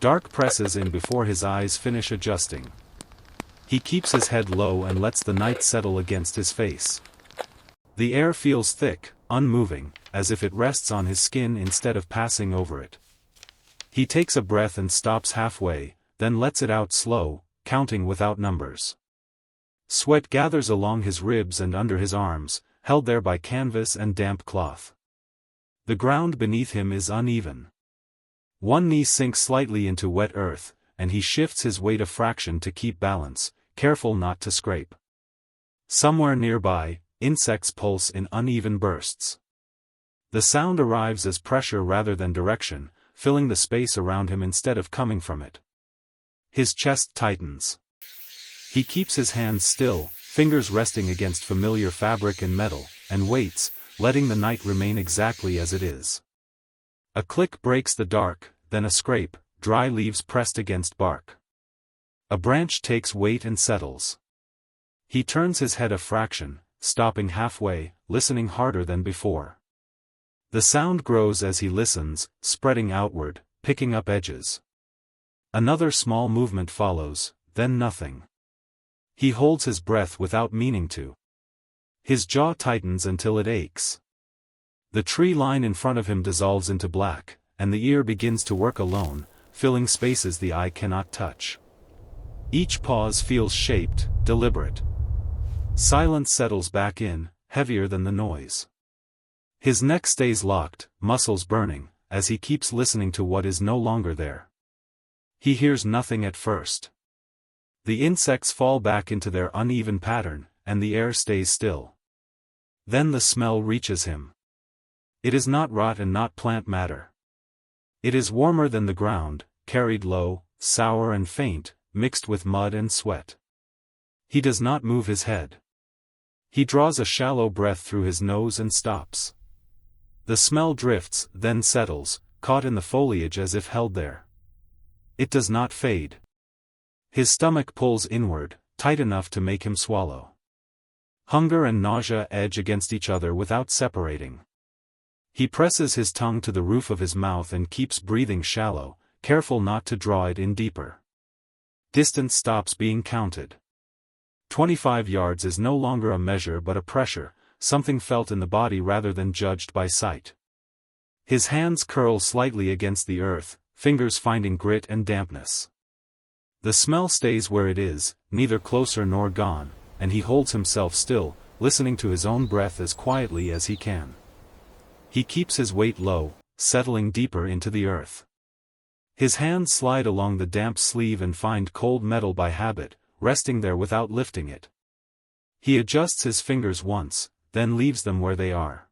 Dark presses in before his eyes finish adjusting. He keeps his head low and lets the night settle against his face. The air feels thick, unmoving, as if it rests on his skin instead of passing over it. He takes a breath and stops halfway, then lets it out slow, counting without numbers. Sweat gathers along his ribs and under his arms, held there by canvas and damp cloth. The ground beneath him is uneven. One knee sinks slightly into wet earth, and he shifts his weight a fraction to keep balance, careful not to scrape. Somewhere nearby, insects pulse in uneven bursts. The sound arrives as pressure rather than direction, filling the space around him instead of coming from it. His chest tightens. He keeps his hands still, fingers resting against familiar fabric and metal, and waits, letting the night remain exactly as it is. A click breaks the dark, then a scrape, dry leaves pressed against bark. A branch takes weight and settles. He turns his head a fraction, stopping halfway, listening harder than before. The sound grows as he listens, spreading outward, picking up edges. Another small movement follows, then nothing. He holds his breath without meaning to. His jaw tightens until it aches. The tree line in front of him dissolves into black, and the ear begins to work alone, filling spaces the eye cannot touch. Each pause feels shaped, deliberate. Silence settles back in, heavier than the noise. His neck stays locked, muscles burning, as he keeps listening to what is no longer there. He hears nothing at first. The insects fall back into their uneven pattern, and the air stays still. Then the smell reaches him. It is not rot and not plant matter. It is warmer than the ground, carried low, sour and faint, mixed with mud and sweat. He does not move his head. He draws a shallow breath through his nose and stops. The smell drifts, then settles, caught in the foliage as if held there. It does not fade. His stomach pulls inward, tight enough to make him swallow. Hunger and nausea edge against each other without separating. He presses his tongue to the roof of his mouth and keeps breathing shallow, careful not to draw it in deeper. Distance stops being counted. 25 yards is no longer a measure but a pressure, something felt in the body rather than judged by sight. His hands curl slightly against the earth, fingers finding grit and dampness. The smell stays where it is, neither closer nor gone, and he holds himself still, listening to his own breath as quietly as he can. He keeps his weight low, settling deeper into the earth. His hands slide along the damp sleeve and find cold metal by habit, resting there without lifting it. He adjusts his fingers once, then leaves them where they are.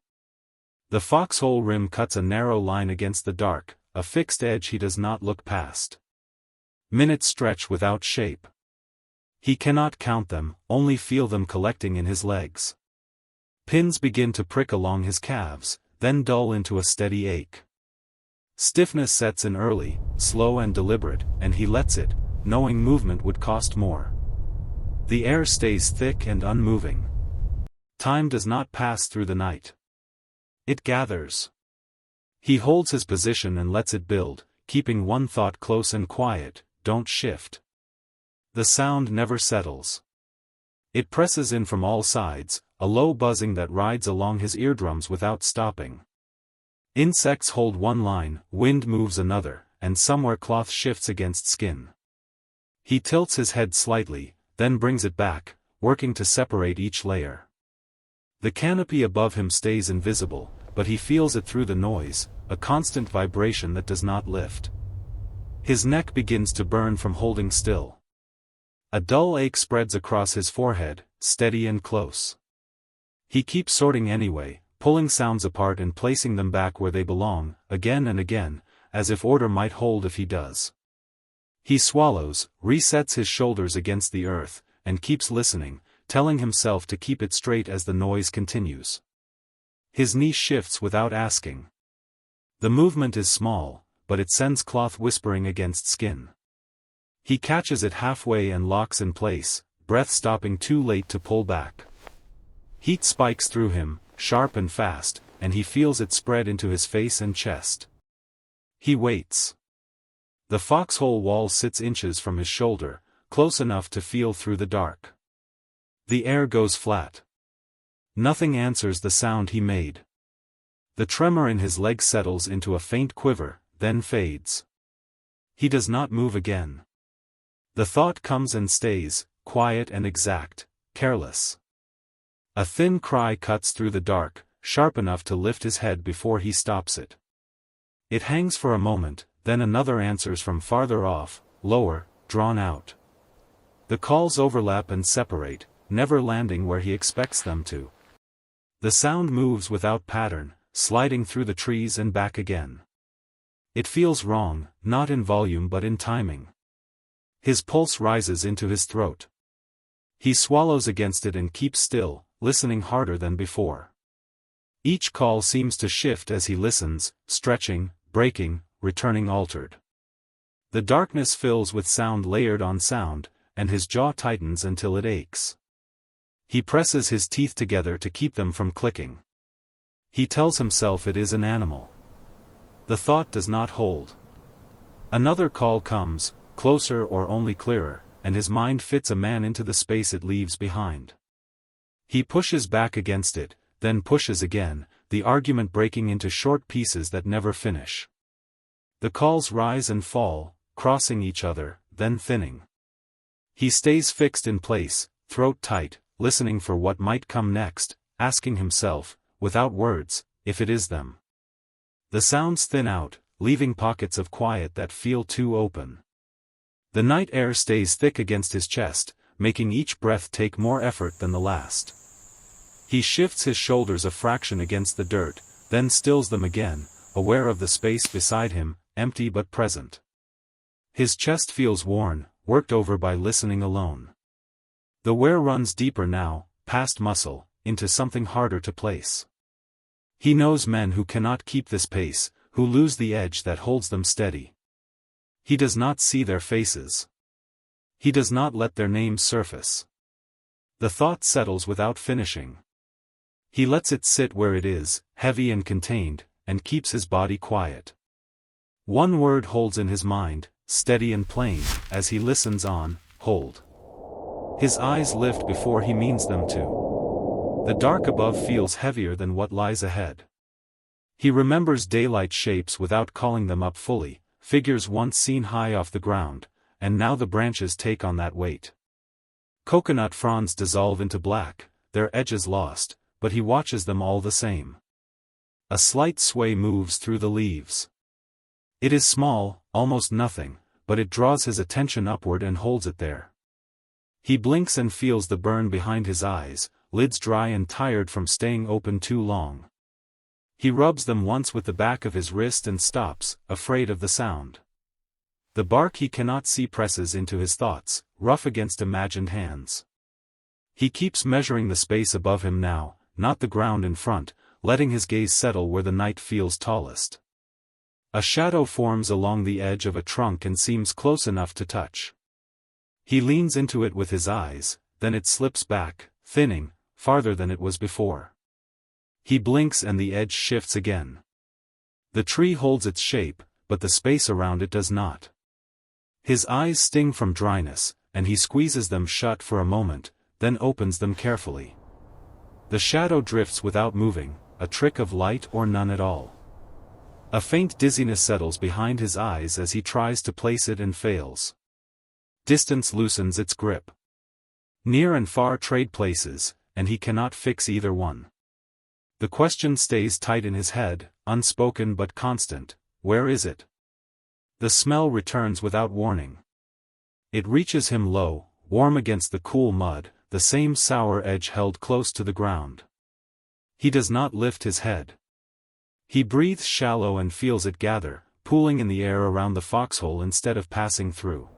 The foxhole rim cuts a narrow line against the dark, a fixed edge he does not look past. Minutes stretch without shape. He cannot count them, only feel them collecting in his legs. Pins begin to prick along his calves, then dull into a steady ache. Stiffness sets in early, slow and deliberate, and he lets it, knowing movement would cost more. The air stays thick and unmoving. Time does not pass through the night. It gathers. He holds his position and lets it build, keeping one thought close and quiet: don't shift. The sound never settles. It presses in from all sides, a low buzzing that rides along his eardrums without stopping. Insects hold one line, wind moves another, and somewhere cloth shifts against skin. He tilts his head slightly, then brings it back, working to separate each layer. The canopy above him stays invisible, but he feels it through the noise, a constant vibration that does not lift. His neck begins to burn from holding still. A dull ache spreads across his forehead, steady and close. He keeps sorting anyway, pulling sounds apart and placing them back where they belong, again and again, as if order might hold if he does. He swallows, resets his shoulders against the earth, and keeps listening, telling himself to keep it straight as the noise continues. His knee shifts without asking. The movement is small, but it sends cloth whispering against skin. He catches it halfway and locks in place, breath stopping too late to pull back. Heat spikes through him, sharp and fast, and he feels it spread into his face and chest. He waits. The foxhole wall sits inches from his shoulder, close enough to feel through the dark. The air goes flat. Nothing answers the sound he made. The tremor in his leg settles into a faint quiver, then fades. He does not move again. The thought comes and stays, quiet and exact, careless. A thin cry cuts through the dark, sharp enough to lift his head before he stops it. It hangs for a moment, then another answers from farther off, lower, drawn out. The calls overlap and separate, never landing where he expects them to. The sound moves without pattern, sliding through the trees and back again. It feels wrong, not in volume but in timing. His pulse rises into his throat. He swallows against it and keeps still, listening harder than before. Each call seems to shift as he listens, stretching, breaking, returning altered. The darkness fills with sound layered on sound, and his jaw tightens until it aches. He presses his teeth together to keep them from clicking. He tells himself it is an animal. The thought does not hold. Another call comes, closer or only clearer, and his mind fits a man into the space it leaves behind. He pushes back against it, then pushes again, the argument breaking into short pieces that never finish. The calls rise and fall, crossing each other, then thinning. He stays fixed in place, throat tight, listening for what might come next, asking himself, without words, if it is them. The sounds thin out, leaving pockets of quiet that feel too open. The night air stays thick against his chest, making each breath take more effort than the last. He shifts his shoulders a fraction against the dirt, then stills them again, aware of the space beside him, empty but present. His chest feels worn, worked over by listening alone. The wear runs deeper now, past muscle, into something harder to place. He knows men who cannot keep this pace, who lose the edge that holds them steady. He does not see their faces. He does not let their names surface. The thought settles without finishing. He lets it sit where it is, heavy and contained, and keeps his body quiet. One word holds in his mind, steady and plain, as he listens on, hold. His eyes lift before he means them to. The dark above feels heavier than what lies ahead. He remembers daylight shapes without calling them up fully, figures once seen high off the ground, and now the branches take on that weight. Coconut fronds dissolve into black, their edges lost, but he watches them all the same. A slight sway moves through the leaves. It is small, almost nothing, but it draws his attention upward and holds it there. He blinks and feels the burn behind his eyes, lids dry and tired from staying open too long. He rubs them once with the back of his wrist and stops, afraid of the sound. The bark he cannot see presses into his thoughts, rough against imagined hands. He keeps measuring the space above him now, not the ground in front, letting his gaze settle where the night feels tallest. A shadow forms along the edge of a trunk and seems close enough to touch. He leans into it with his eyes, then it slips back, thinning, farther than it was before. He blinks and the edge shifts again. The tree holds its shape, but the space around it does not. His eyes sting from dryness, and he squeezes them shut for a moment, then opens them carefully. The shadow drifts without moving, a trick of light or none at all. A faint dizziness settles behind his eyes as he tries to place it and fails. Distance loosens its grip. Near and far trade places, and he cannot fix either one. The question stays tight in his head, unspoken but constant, where is it? The smell returns without warning. It reaches him low, warm against the cool mud, the same sour edge held close to the ground. He does not lift his head. He breathes shallow and feels it gather, pooling in the air around the foxhole instead of passing through.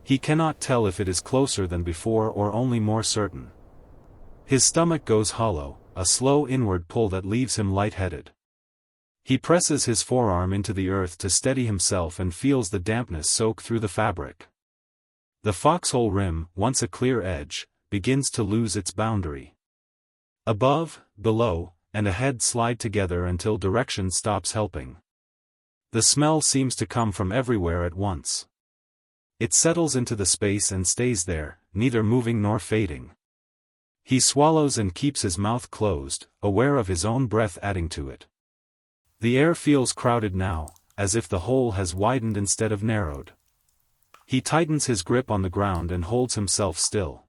He cannot tell if it is closer than before or only more certain. His stomach goes hollow, a slow inward pull that leaves him lightheaded. He presses his forearm into the earth to steady himself and feels the dampness soak through the fabric. The foxhole rim, once a clear edge, begins to lose its boundary. Above, below, and ahead slide together until direction stops helping. The smell seems to come from everywhere at once. It settles into the space and stays there, neither moving nor fading. He swallows and keeps his mouth closed, aware of his own breath adding to it. The air feels crowded now, as if the hole has widened instead of narrowed. He tightens his grip on the ground and holds himself still.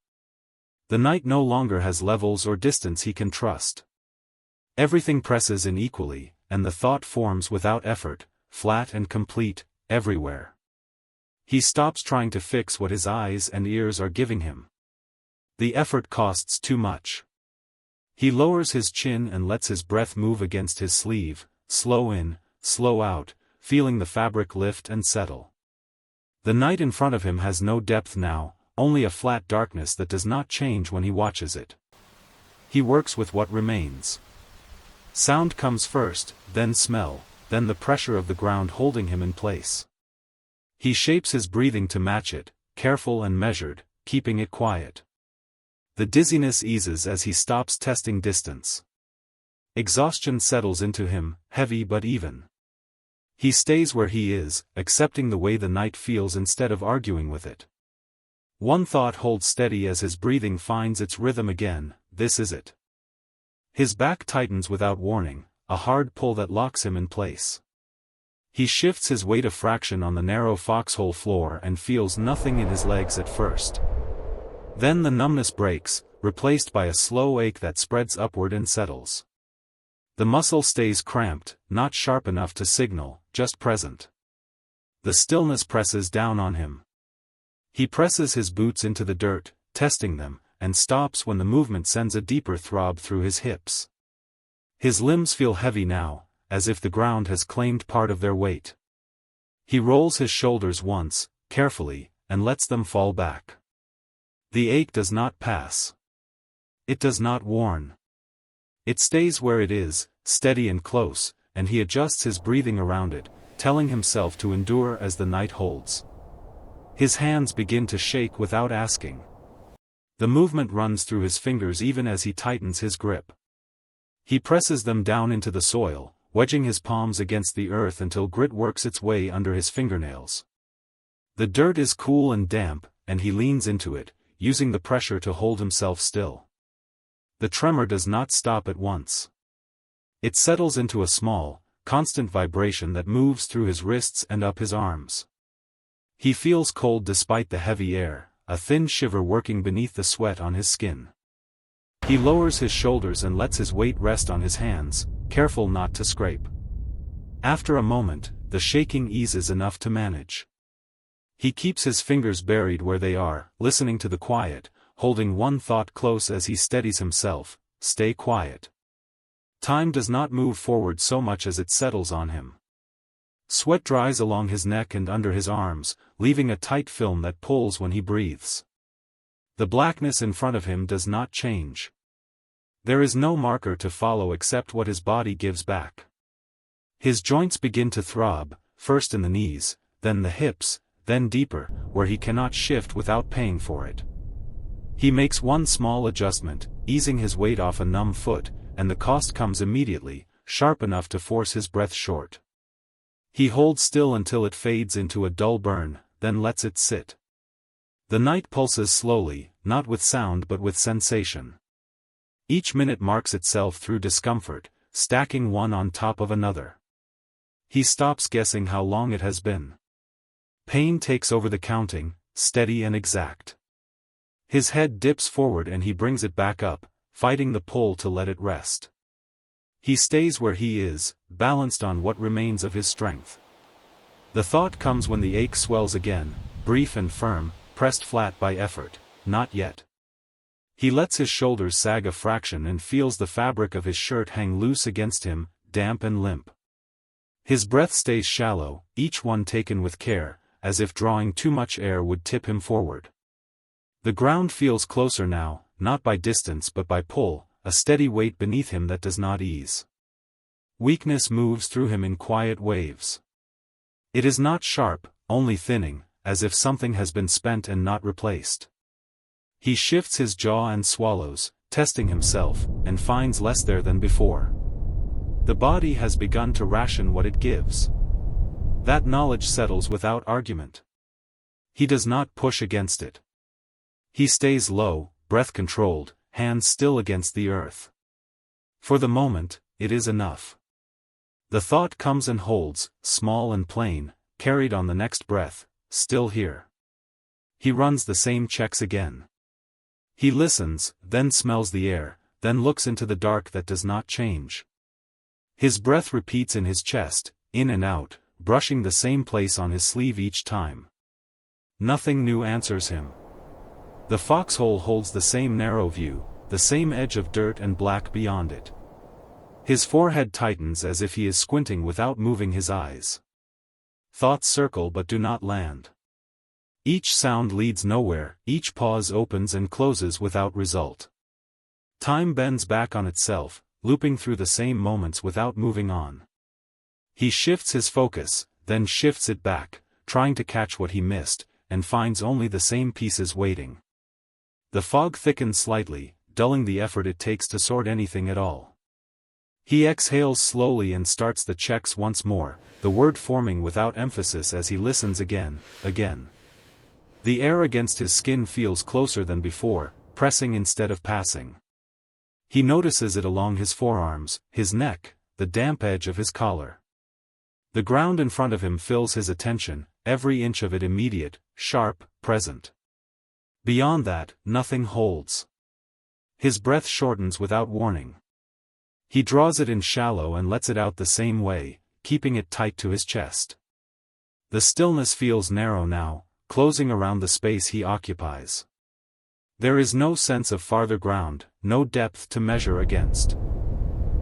The night no longer has levels or distance he can trust. Everything presses in equally, and the thought forms without effort, flat and complete, everywhere. He stops trying to fix what his eyes and ears are giving him. The effort costs too much. He lowers his chin and lets his breath move against his sleeve, slow in, slow out, feeling the fabric lift and settle. The night in front of him has no depth now, only a flat darkness that does not change when he watches it. He works with what remains. Sound comes first, then smell, then the pressure of the ground holding him in place. He shapes his breathing to match it, careful and measured, keeping it quiet. The dizziness eases as he stops testing distance. Exhaustion settles into him, heavy but even. He stays where he is, accepting the way the night feels instead of arguing with it. One thought holds steady as his breathing finds its rhythm again: this is it. His back tightens without warning, a hard pull that locks him in place. He shifts his weight a fraction on the narrow foxhole floor and feels nothing in his legs at first. Then the numbness breaks, replaced by a slow ache that spreads upward and settles. The muscle stays cramped, not sharp enough to signal, just present. The stillness presses down on him. He presses his boots into the dirt, testing them, and stops when the movement sends a deeper throb through his hips. His limbs feel heavy now, as if the ground has claimed part of their weight. He rolls his shoulders once, carefully, and lets them fall back. The ache does not pass. It does not warn. It stays where it is, steady and close, and he adjusts his breathing around it, telling himself to endure as the night holds. His hands begin to shake without asking. The movement runs through his fingers even as he tightens his grip. He presses them down into the soil, wedging his palms against the earth until grit works its way under his fingernails. The dirt is cool and damp, and he leans into it, using the pressure to hold himself still. The tremor does not stop at once. It settles into a small, constant vibration that moves through his wrists and up his arms. He feels cold despite the heavy air, a thin shiver working beneath the sweat on his skin. He lowers his shoulders and lets his weight rest on his hands, careful not to scrape. After a moment, the shaking eases enough to manage. He keeps his fingers buried where they are, listening to the quiet, holding one thought close as he steadies himself: stay quiet. Time does not move forward so much as it settles on him. Sweat dries along his neck and under his arms, leaving a tight film that pulls when he breathes. The blackness in front of him does not change. There is no marker to follow except what his body gives back. His joints begin to throb, first in the knees, then the hips, then deeper, where he cannot shift without paying for it. He makes one small adjustment, easing his weight off a numb foot, and the cost comes immediately, sharp enough to force his breath short. He holds still until it fades into a dull burn, then lets it sit. The night pulses slowly, not with sound but with sensation. Each minute marks itself through discomfort, stacking one on top of another. He stops guessing how long it has been. Pain takes over the counting, steady and exact. His head dips forward and he brings it back up, fighting the pull to let it rest. He stays where he is, balanced on what remains of his strength. The thought comes when the ache swells again, brief and firm, pressed flat by effort: not yet. He lets his shoulders sag a fraction and feels the fabric of his shirt hang loose against him, damp and limp. His breath stays shallow, each one taken with care, as if drawing too much air would tip him forward. The ground feels closer now, not by distance but by pull, a steady weight beneath him that does not ease. Weakness moves through him in quiet waves. It is not sharp, only thinning, as if something has been spent and not replaced. He shifts his jaw and swallows, testing himself, and finds less there than before. The body has begun to ration what it gives. That knowledge settles without argument. He does not push against it. He stays low, breath controlled, hands still against the earth. For the moment, it is enough. The thought comes and holds, small and plain, carried on the next breath, still here. He runs the same checks again. He listens, then smells the air, then looks into the dark that does not change. His breath repeats in his chest, in and out, brushing the same place on his sleeve each time. Nothing new answers him. The foxhole holds the same narrow view, the same edge of dirt and black beyond it. His forehead tightens as if he is squinting without moving his eyes. Thoughts circle but do not land. Each sound leads nowhere, each pause opens and closes without result. Time bends back on itself, looping through the same moments without moving on. He shifts his focus, then shifts it back, trying to catch what he missed, and finds only the same pieces waiting. The fog thickens slightly, dulling the effort it takes to sort anything at all. He exhales slowly and starts the checks once more, the word forming without emphasis as he listens again. The air against his skin feels closer than before, pressing instead of passing. He notices it along his forearms, his neck, the damp edge of his collar. The ground in front of him fills his attention, every inch of it immediate, sharp, present. Beyond that, nothing holds. His breath shortens without warning. He draws it in shallow and lets it out the same way, keeping it tight to his chest. The stillness feels narrow now, closing around the space he occupies. There is no sense of farther ground, no depth to measure against.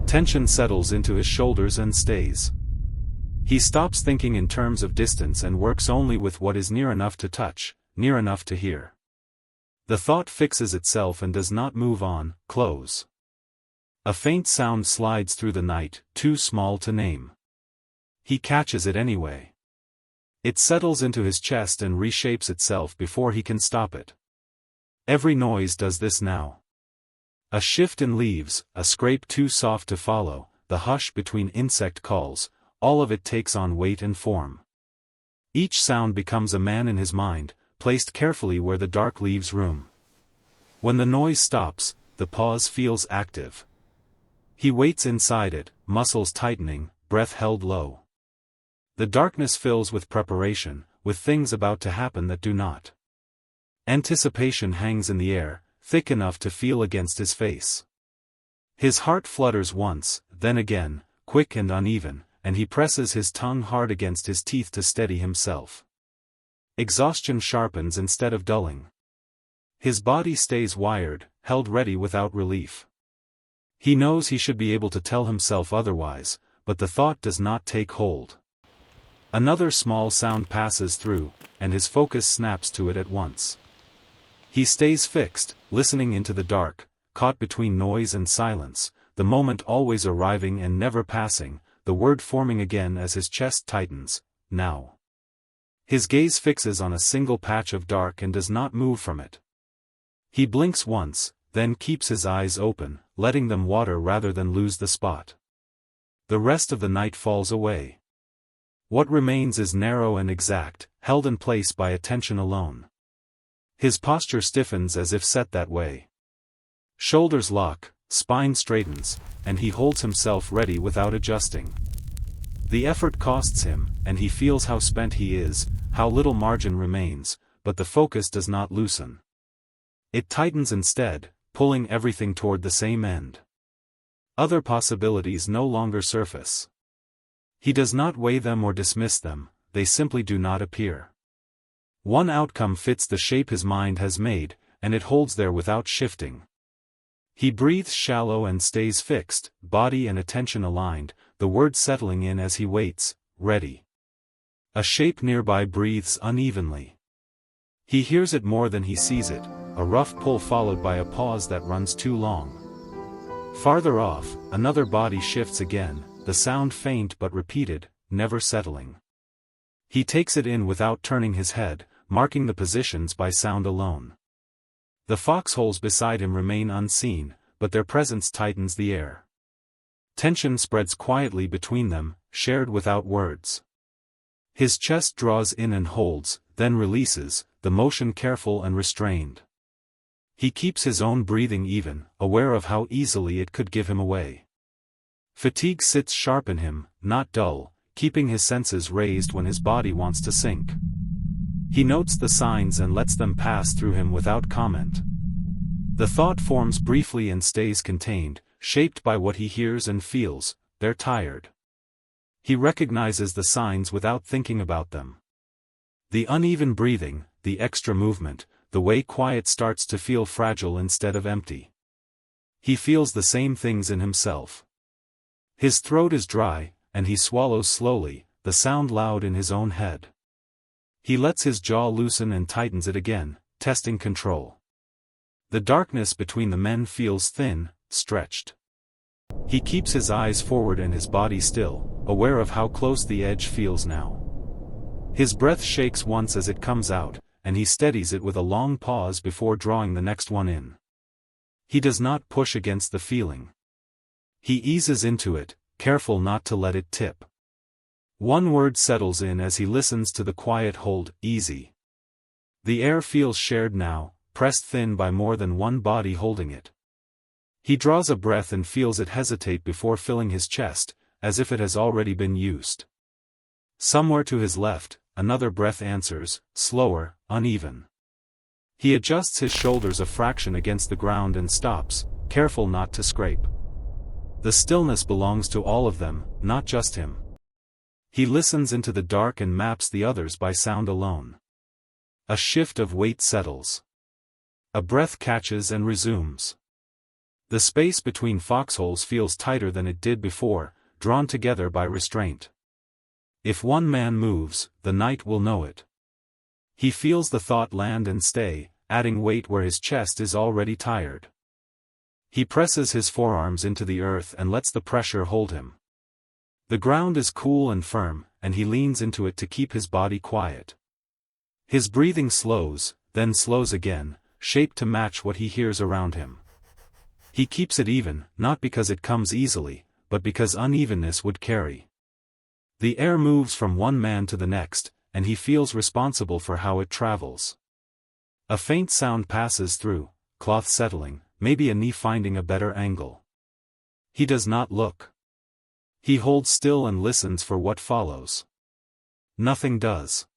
Tension settles into his shoulders and stays. He stops thinking in terms of distance and works only with what is near enough to touch, near enough to hear. The thought fixes itself and does not move on, close. A faint sound slides through the night, too small to name. He catches it anyway. It settles into his chest and reshapes itself before he can stop it. Every noise does this now. A shift in leaves, a scrape too soft to follow, the hush between insect calls, all of it takes on weight and form. Each sound becomes a man in his mind, placed carefully where the dark leaves room. When the noise stops, the pause feels active. He waits inside it, muscles tightening, breath held low. The darkness fills with preparation, with things about to happen that do not. Anticipation hangs in the air, thick enough to feel against his face. His heart flutters once, then again, quick and uneven, and he presses his tongue hard against his teeth to steady himself. Exhaustion sharpens instead of dulling. His body stays wired, held ready without relief. He knows he should be able to tell himself otherwise, but the thought does not take hold. Another small sound passes through, and his focus snaps to it at once. He stays fixed, listening into the dark, caught between noise and silence, the moment always arriving and never passing, the word forming again as his chest tightens, now. His gaze fixes on a single patch of dark and does not move from it. He blinks once, then keeps his eyes open, letting them water rather than lose the spot. The rest of the night falls away. What remains is narrow and exact, held in place by attention alone. His posture stiffens as if set that way. Shoulders lock, spine straightens, and he holds himself ready without adjusting. The effort costs him, and he feels how spent he is, how little margin remains, but the focus does not loosen. It tightens instead, pulling everything toward the same end. Other possibilities no longer surface. He does not weigh them or dismiss them, they simply do not appear. One outcome fits the shape his mind has made, and it holds there without shifting. He breathes shallow and stays fixed, body and attention aligned, the word settling in as he waits, ready. A shape nearby breathes unevenly. He hears it more than he sees it, a rough pull followed by a pause that runs too long. Farther off, another body shifts again, the sound faint but repeated, never settling. He takes it in without turning his head, marking the positions by sound alone. The foxholes beside him remain unseen, but their presence tightens the air. Tension spreads quietly between them, shared without words. His chest draws in and holds, then releases, the motion careful and restrained. He keeps his own breathing even, aware of how easily it could give him away. Fatigue sits sharp in him, not dull, keeping his senses raised when his body wants to sink. He notes the signs and lets them pass through him without comment. The thought forms briefly and stays contained, shaped by what he hears and feels. They're tired. He recognizes the signs without thinking about them. The uneven breathing, the extra movement, the way quiet starts to feel fragile instead of empty. He feels the same things in himself. His throat is dry, and he swallows slowly, the sound loud in his own head. He lets his jaw loosen and tightens it again, testing control. The darkness between the men feels thin, stretched. He keeps his eyes forward and his body still, aware of how close the edge feels now. His breath shakes once as it comes out, and he steadies it with a long pause before drawing the next one in. He does not push against the feeling. He eases into it, careful not to let it tip. One word settles in as he listens to the quiet hold, easy. The air feels shared now, pressed thin by more than one body holding it. He draws a breath and feels it hesitate before filling his chest, as if it has already been used. Somewhere to his left, another breath answers, slower, uneven. He adjusts his shoulders a fraction against the ground and stops, careful not to scrape. The stillness belongs to all of them, not just him. He listens into the dark and maps the others by sound alone. A shift of weight settles. A breath catches and resumes. The space between foxholes feels tighter than it did before, drawn together by restraint. If one man moves, the night will know it. He feels the thought land and stay, adding weight where his chest is already tired. He presses his forearms into the earth and lets the pressure hold him. The ground is cool and firm, and he leans into it to keep his body quiet. His breathing slows, then slows again, shaped to match what he hears around him. He keeps it even, not because it comes easily, but because unevenness would carry. The air moves from one man to the next, and he feels responsible for how it travels. A faint sound passes through, cloth settling, maybe a knee finding a better angle. He does not look. He holds still and listens for what follows. Nothing does.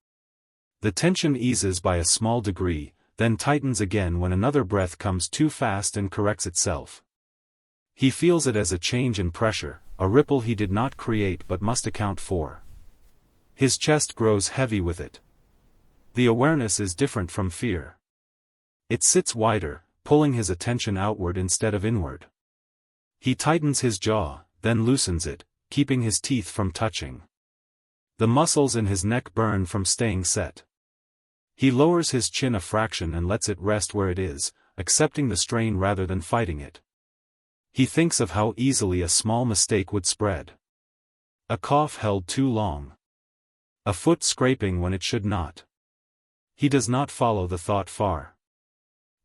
The tension eases by a small degree, then tightens again when another breath comes too fast and corrects itself. He feels it as a change in pressure, a ripple he did not create but must account for. His chest grows heavy with it. The awareness is different from fear. It sits wider, pulling his attention outward instead of inward. He tightens his jaw, then loosens it, keeping his teeth from touching. The muscles in his neck burn from staying set. He lowers his chin a fraction and lets it rest where it is, accepting the strain rather than fighting it. He thinks of how easily a small mistake would spread. A cough held too long. A foot scraping when it should not. He does not follow the thought far.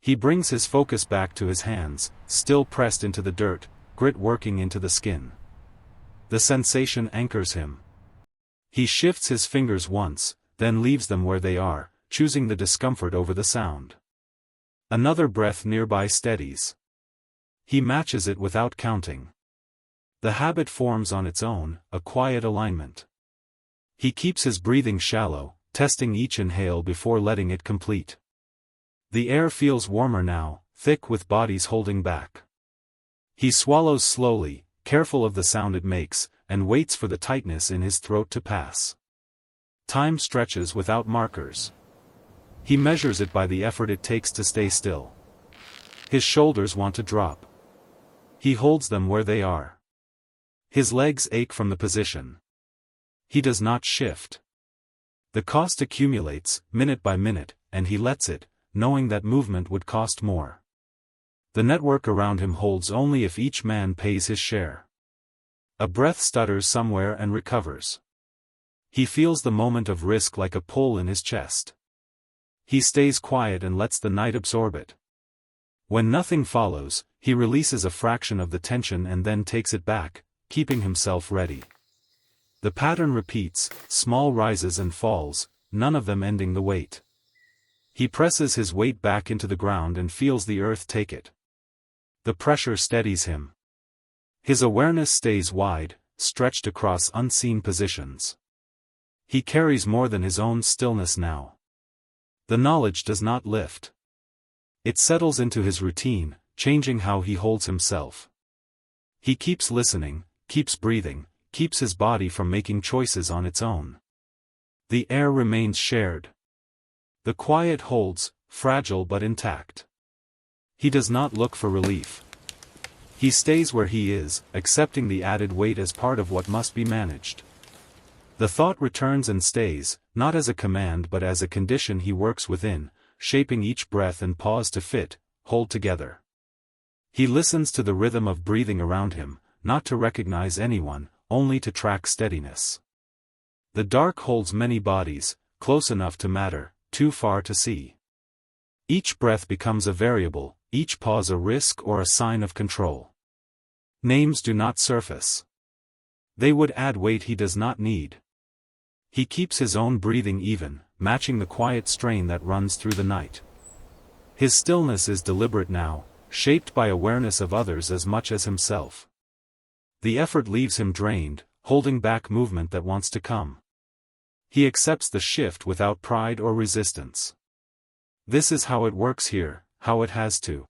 He brings his focus back to his hands, still pressed into the dirt, grit working into the skin. The sensation anchors him. He shifts his fingers once, then leaves them where they are, choosing the discomfort over the sound. Another breath nearby steadies. He matches it without counting. The habit forms on its own, a quiet alignment. He keeps his breathing shallow, testing each inhale before letting it complete. The air feels warmer now, thick with bodies holding back. He swallows slowly, careful of the sound it makes, and waits for the tightness in his throat to pass. Time stretches without markers. He measures it by the effort it takes to stay still. His shoulders want to drop. He holds them where they are. His legs ache from the position. He does not shift. The cost accumulates, minute by minute, and he lets it, knowing that movement would cost more. The network around him holds only if each man pays his share. A breath stutters somewhere and recovers. He feels the moment of risk like a pull in his chest. He stays quiet and lets the night absorb it. When nothing follows, he releases a fraction of the tension and then takes it back, keeping himself ready. The pattern repeats, small rises and falls, none of them ending the weight. He presses his weight back into the ground and feels the earth take it. The pressure steadies him. His awareness stays wide, stretched across unseen positions. He carries more than his own stillness now. The knowledge does not lift. It settles into his routine, changing how he holds himself. He keeps listening, keeps breathing, keeps his body from making choices on its own. The air remains shared. The quiet holds, fragile but intact. He does not look for relief. He stays where he is, accepting the added weight as part of what must be managed. The thought returns and stays, not as a command but as a condition he works within, shaping each breath and pause to fit, hold together. He listens to the rhythm of breathing around him, not to recognize anyone, only to track steadiness. The dark holds many bodies, close enough to matter, too far to see. Each breath becomes a variable, each pause a risk or a sign of control. Names do not surface. They would add weight he does not need. He keeps his own breathing even, matching the quiet strain that runs through the night. His stillness is deliberate now, shaped by awareness of others as much as himself. The effort leaves him drained, holding back movement that wants to come. He accepts the shift without pride or resistance. This is how it works here, how it has to.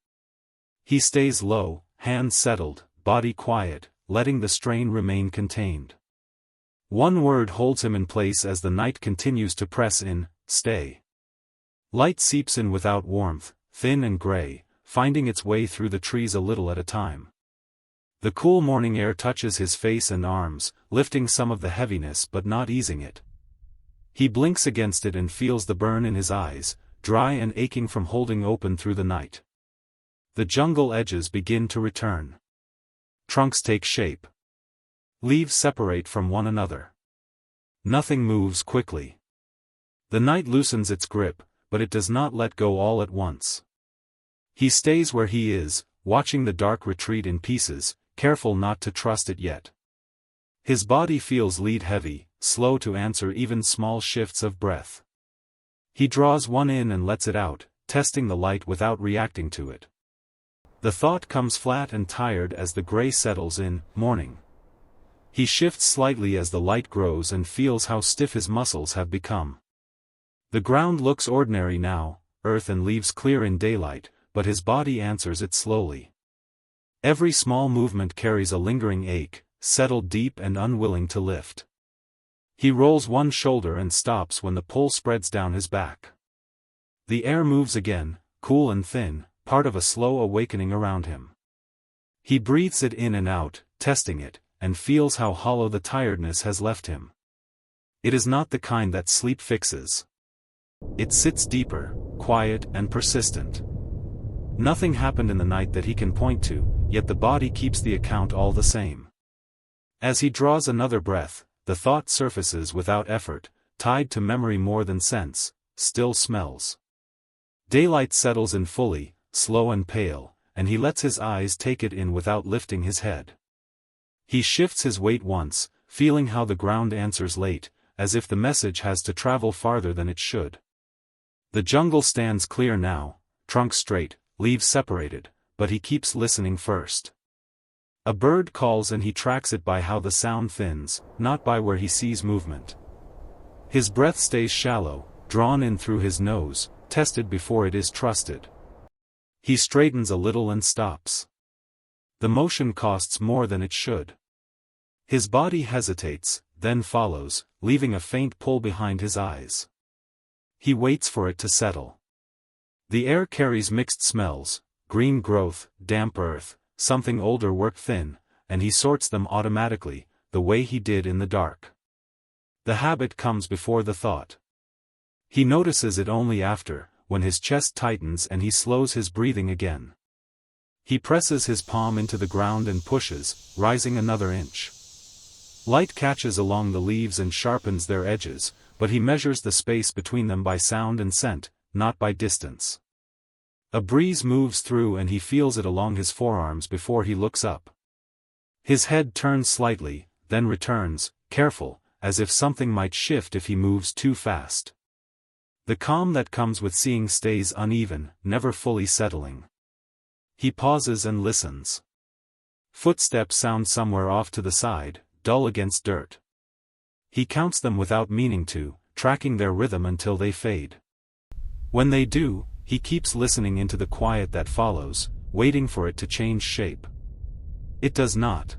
He stays low, hands settled, body quiet, letting the strain remain contained. One word holds him in place as the night continues to press in, stay. Light seeps in without warmth, thin and gray, finding its way through the trees a little at a time. The cool morning air touches his face and arms, lifting some of the heaviness but not easing it. He blinks against it and feels the burn in his eyes, dry and aching from holding open through the night. The jungle edges begin to return. Trunks take shape. Leaves separate from one another. Nothing moves quickly. The night loosens its grip, but it does not let go all at once. He stays where he is, watching the dark retreat in pieces, careful not to trust it yet. His body feels lead-heavy, slow to answer even small shifts of breath. He draws one in and lets it out, testing the light without reacting to it. The thought comes flat and tired as the gray settles in, morning. He shifts slightly as the light grows and feels how stiff his muscles have become. The ground looks ordinary now, earth and leaves clear in daylight, but his body answers it slowly. Every small movement carries a lingering ache, settled deep and unwilling to lift. He rolls one shoulder and stops when the pull spreads down his back. The air moves again, cool and thin, part of a slow awakening around him. He breathes it in and out, testing it, and feels how hollow the tiredness has left him. It is not the kind that sleep fixes. It sits deeper, quiet and persistent. Nothing happened in the night that he can point to, yet the body keeps the account all the same. As he draws another breath, the thought surfaces without effort, tied to memory more than sense, still smells. Daylight settles in fully, slow and pale, and he lets his eyes take it in without lifting his head. He shifts his weight once, feeling how the ground answers late, as if the message has to travel farther than it should. The jungle stands clear now, trunk straight, leaves separated, but he keeps listening first. A bird calls and he tracks it by how the sound thins, not by where he sees movement. His breath stays shallow, drawn in through his nose, tested before it is trusted. He straightens a little and stops. The motion costs more than it should. His body hesitates, then follows, leaving a faint pull behind his eyes. He waits for it to settle. The air carries mixed smells, green growth, damp earth, something older worked thin, and he sorts them automatically, the way he did in the dark. The habit comes before the thought. He notices it only after, when his chest tightens and he slows his breathing again. He presses his palm into the ground and pushes, rising another inch. Light catches along the leaves and sharpens their edges, but he measures the space between them by sound and scent, not by distance. A breeze moves through and he feels it along his forearms before he looks up. His head turns slightly, then returns, careful, as if something might shift if he moves too fast. The calm that comes with seeing stays uneven, never fully settling. He pauses and listens. Footsteps sound somewhere off to the side, dull against dirt. He counts them without meaning to, tracking their rhythm until they fade. When they do, he keeps listening into the quiet that follows, waiting for it to change shape. It does not.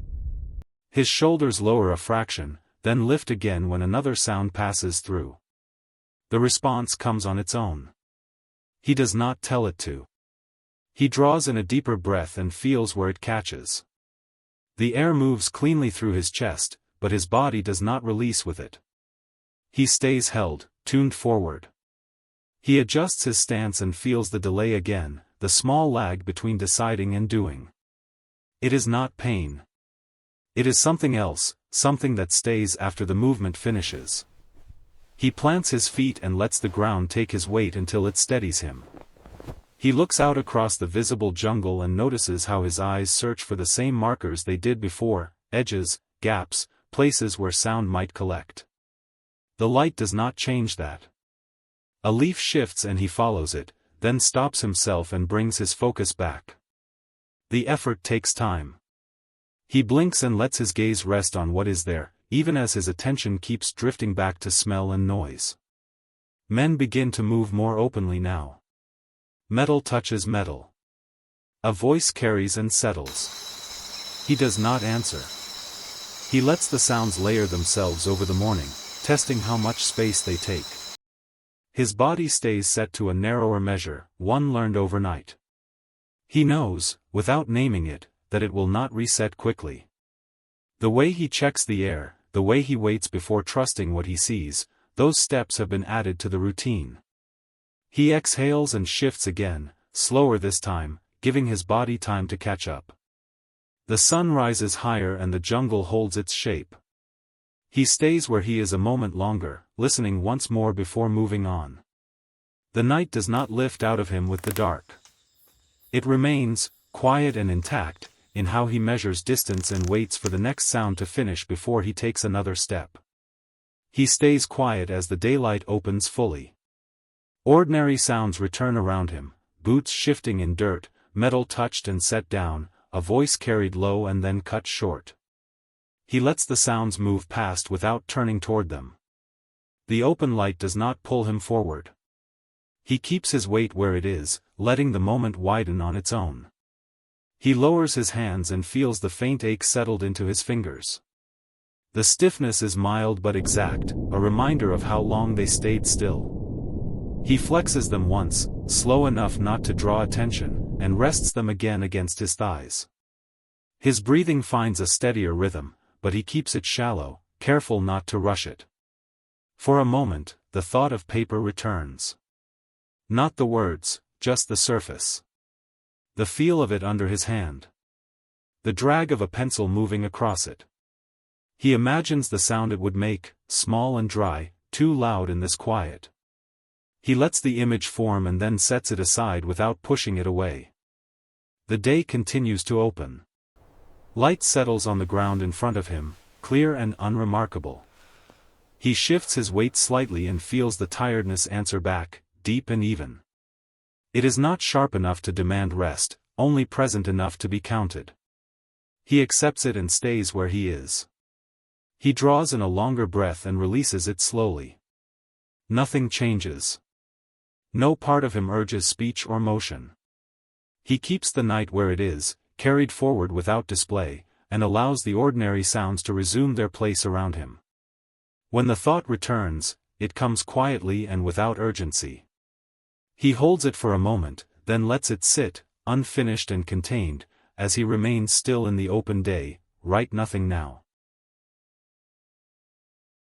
His shoulders lower a fraction, then lift again when another sound passes through. The response comes on its own. He does not tell it to. He draws in a deeper breath and feels where it catches. The air moves cleanly through his chest, but his body does not release with it. He stays held, tuned forward. He adjusts his stance and feels the delay again, the small lag between deciding and doing. It is not pain. It is something else, something that stays after the movement finishes. He plants his feet and lets the ground take his weight until it steadies him. He looks out across the visible jungle and notices how his eyes search for the same markers they did before, edges, gaps, places where sound might collect. The light does not change that. A leaf shifts and he follows it, then stops himself and brings his focus back. The effort takes time. He blinks and lets his gaze rest on what is there, even as his attention keeps drifting back to smell and noise. Men begin to move more openly now. Metal touches metal. A voice carries and settles. He does not answer. He lets the sounds layer themselves over the morning, testing how much space they take. His body stays set to a narrower measure, one learned overnight. He knows, without naming it, that it will not reset quickly. The way he checks the air, the way he waits before trusting what he sees, those steps have been added to the routine. He exhales and shifts again, slower this time, giving his body time to catch up. The sun rises higher and the jungle holds its shape. He stays where he is a moment longer, listening once more before moving on. The night does not lift out of him with the dark. It remains, quiet and intact, in how he measures distance and waits for the next sound to finish before he takes another step. He stays quiet as the daylight opens fully. Ordinary sounds return around him, boots shifting in dirt, metal touched and set down, a voice carried low and then cut short. He lets the sounds move past without turning toward them. The open light does not pull him forward. He keeps his weight where it is, letting the moment widen on its own. He lowers his hands and feels the faint ache settled into his fingers. The stiffness is mild but exact, a reminder of how long they stayed still. He flexes them once, slow enough not to draw attention, and rests them again against his thighs. His breathing finds a steadier rhythm, but he keeps it shallow, careful not to rush it. For a moment, the thought of paper returns. Not the words, just the surface. The feel of it under his hand. The drag of a pencil moving across it. He imagines the sound it would make, small and dry, too loud in this quiet. He lets the image form and then sets it aside without pushing it away. The day continues to open. Light settles on the ground in front of him, clear and unremarkable. He shifts his weight slightly and feels the tiredness answer back, deep and even. It is not sharp enough to demand rest, only present enough to be counted. He accepts it and stays where he is. He draws in a longer breath and releases it slowly. Nothing changes. No part of him urges speech or motion. He keeps the night where it is, carried forward without display, and allows the ordinary sounds to resume their place around him. When the thought returns, it comes quietly and without urgency. He holds it for a moment, then lets it sit, unfinished and contained, as he remains still in the open day, write nothing now.